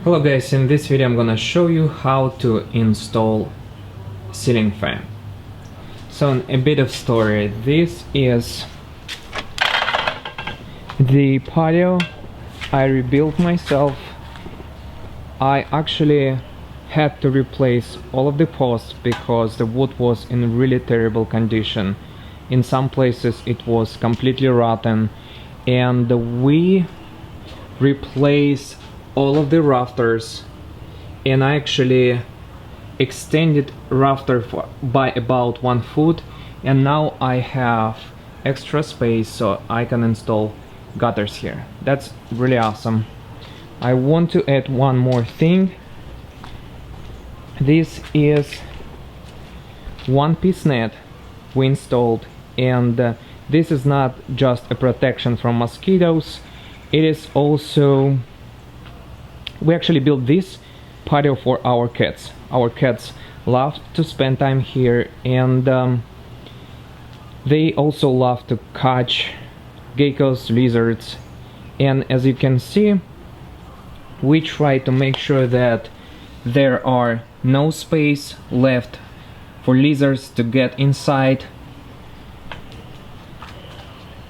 Hello guys, in this video I'm gonna show you how to install ceiling fan. So a bit of story. This is the patio I rebuilt myself. I actually had to replace all of the posts because the wood was in really terrible condition. In some places it was completely rotten, and we replaced all of the rafters, and I actually extended rafter by about 1 foot, and now I have extra space so I can install gutters here. That's really awesome. I want to add one more thing. This is one-piece net we installed, and this is not just a protection from mosquitoes, it is also, we actually built this patio for our cats. Our cats love to spend time here, and they also love to catch geckos, lizards, and as you can see, we try to make sure that there are no space left for lizards to get inside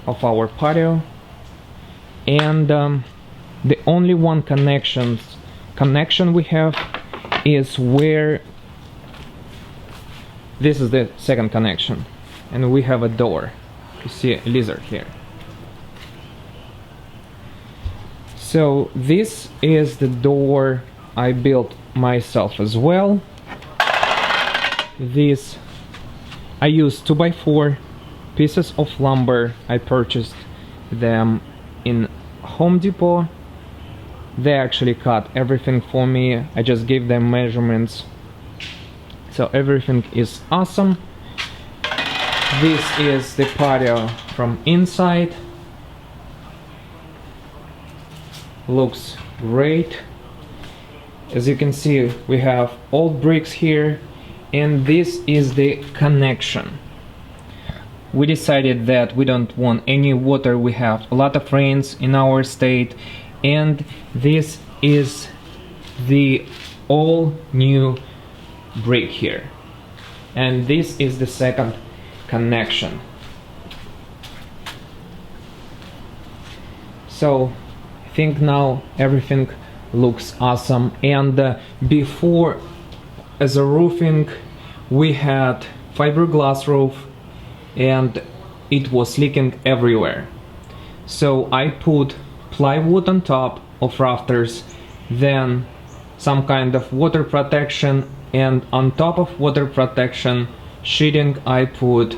of our patio. And the only one connection we have is where this is the second connection, and we have a door. You see a lizard here. So this is the door I built myself as well. This I used 2x4 pieces of lumber. I purchased them in Home Depot. They actually cut everything for me. I just gave them measurements, so everything is awesome. This is the patio from inside. Looks great. As you can see, we have old bricks here, and this is the connection. We decided that we don't want any water. We have a lot of rains in our state, and this is the all new brick here, and this is the second connection. So I think now everything looks awesome. And before, as a roofing, we had fiberglass roof and it was leaking everywhere, so I put plywood on top of rafters, then some kind of water protection, and on top of water protection sheeting I put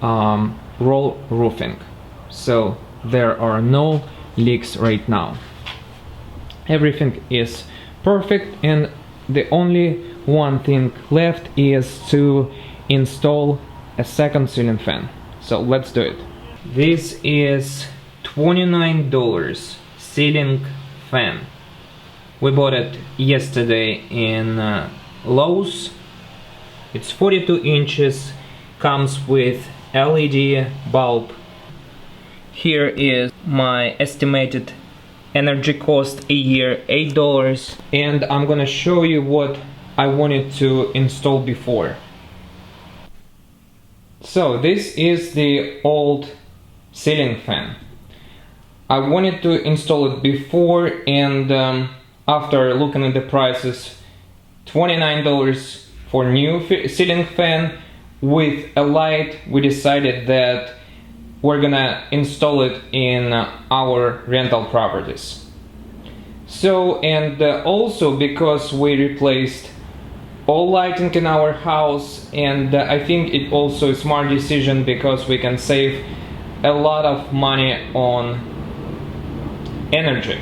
roll roofing, so there are no leaks right now. Everything is perfect, and the only one thing left is to install a second ceiling fan. So let's do it. This is $29 ceiling fan. We bought it yesterday in Lowe's. It's 42 inches, comes with LED bulb. Here is my estimated energy cost a year, $8, and I'm gonna show you what I wanted to install before. So this is the old ceiling fan. I wanted to install it before, and after looking at the prices, $29 for new ceiling fan with a light, we decided that we're gonna install it in our rental properties. So, and also because we replaced all lighting in our house, and I think it also a smart decision because we can save a lot of money on energy.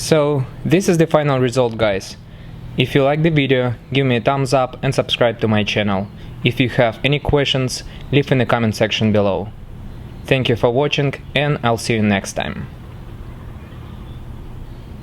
So this is the final result, guys. If you like the video, give me a thumbs up and subscribe to my channel. If you have any questions, leave in the comment section below. Thank you for watching, and I'll see you next time.